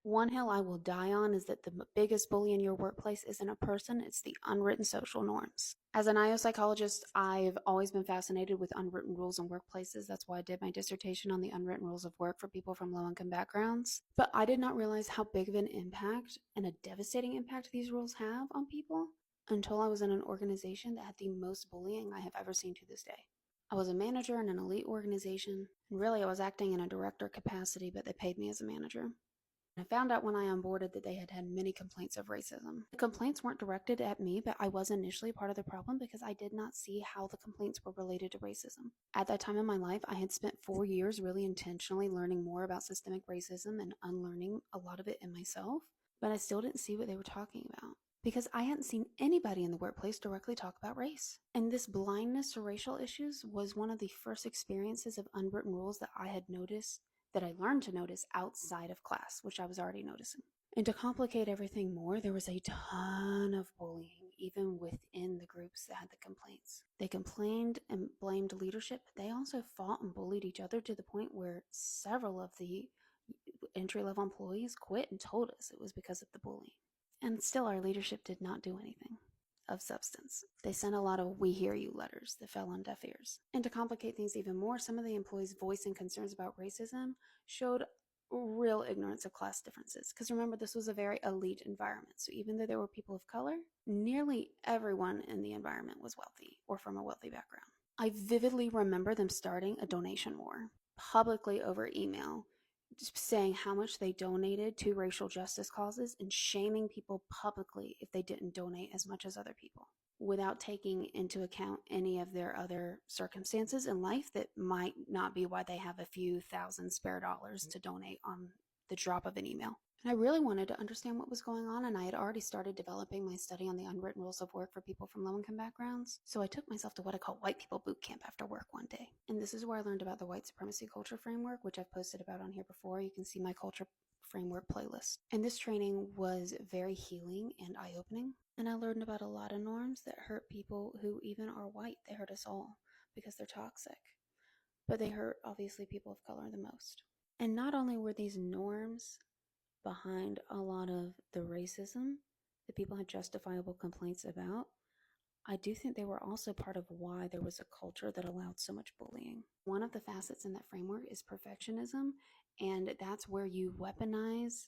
One hill I will die on is that the biggest bully in your workplace isn't a person, it's the unwritten social norms. As an IO psychologist, I've always been fascinated with unwritten rules in workplaces. That's why I did my dissertation on the unwritten rules of work for people from low income backgrounds. But I did not realize how big of an impact and a devastating impact these rules have on people until I was in an organization that had the most bullying I have ever seen to this day. I was a manager in an elite organization, and really I was acting in a director capacity, but they paid me as a manager. I found out when I onboarded that they had had many complaints of racism. The complaints weren't directed at me, but I was initially part of the problem because I did not see how the complaints were related to racism. At that time in my life, I had spent 4 years really intentionally learning more about systemic racism and unlearning a lot of it in myself, but I still didn't see what they were talking about because I hadn't seen anybody in the workplace directly talk about race. And this blindness to racial issues was one of the first experiences of unwritten rules that I had noticed, that I learned to notice outside of class, which I was already noticing. And to complicate everything more, there was a ton of bullying, even within the groups that had the complaints. They complained and blamed leadership, but they also fought and bullied each other to the point where several of the entry-level employees quit and told us it was because of the bullying. And still, our leadership did not do anything of substance. They sent a lot of "we hear you" letters that fell on deaf ears. And to complicate things even more, some of the employees voicing concerns about racism showed real ignorance of class differences. Because remember, this was a very elite environment. So even though there were people of color, nearly everyone in the environment was wealthy or from a wealthy background. I vividly remember them starting a donation war publicly over email, saying how much they donated to racial justice causes and shaming people publicly if they didn't donate as much as other people, without taking into account any of their other circumstances in life that might not be why they have a few thousand spare dollars to donate on the drop of an email. And I really wanted to understand what was going on, and I had already started developing my study on the unwritten rules of work for people from low income backgrounds. So I took myself to what I call white people boot camp after work one day. And this is where I learned about the white supremacy culture framework, which I've posted about on here before. You can see my culture framework playlist. And this training was very healing and eye opening. And I learned about a lot of norms that hurt people who even are white. They hurt us all because they're toxic. But they hurt, obviously, people of color the most. And not only were these norms behind a lot of the racism that people had justifiable complaints about, I do think they were also part of why there was a culture that allowed so much bullying. One of the facets in that framework is perfectionism, and that's where you weaponize.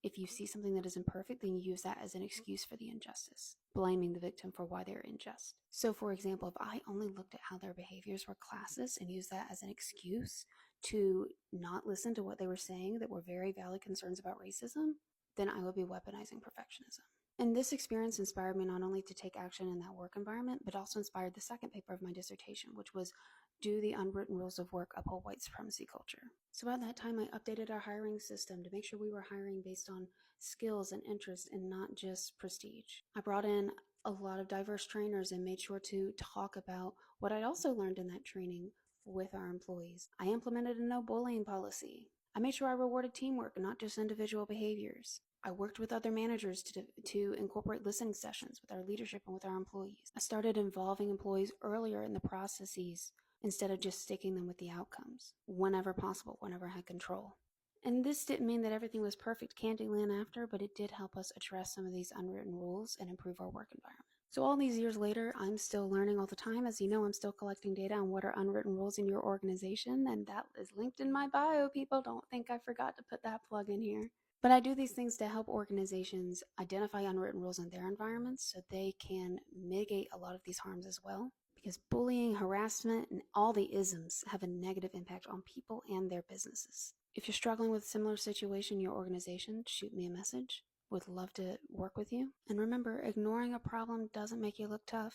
If you see something that is imperfect, then you use that as an excuse for the injustice, blaming the victim for why they're unjust. So, for example, if I only looked at how their behaviors were classist and used that as an excuse to not listen to what they were saying that were very valid concerns about racism, then I would be weaponizing perfectionism. And this experience inspired me not only to take action in that work environment, but also inspired the second paper of my dissertation, which was "Do the Unwritten Rules of Work Uphold White Supremacy Culture?" So at that time, I updated our hiring system to make sure we were hiring based on skills and interest and not just prestige. I brought in a lot of diverse trainers and made sure to talk about what I'd also learned in that training with our employees. I implemented a no bullying policy. I made sure I rewarded teamwork, not just individual behaviors. I worked with other managers to incorporate listening sessions with our leadership and with our employees. I started involving employees earlier in the processes instead of just sticking them with the outcomes whenever possible, whenever I had control. And this didn't mean that everything was perfect Candyland after, but it did help us address some of these unwritten rules and improve our work environment. So all these years later, I'm still learning all the time. As you know, I'm still collecting data on what are unwritten rules in your organization, and that is linked in my bio, people. Don't think I forgot to put that plug in here. But I do these things to help organizations identify unwritten rules in their environments so they can mitigate a lot of these harms as well. Because bullying, harassment, and all the isms have a negative impact on people and their businesses. If you're struggling with a similar situation in your organization, shoot me a message. Would love to work with you. And remember, ignoring a problem doesn't make you look tough.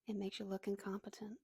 It makes you look incompetent.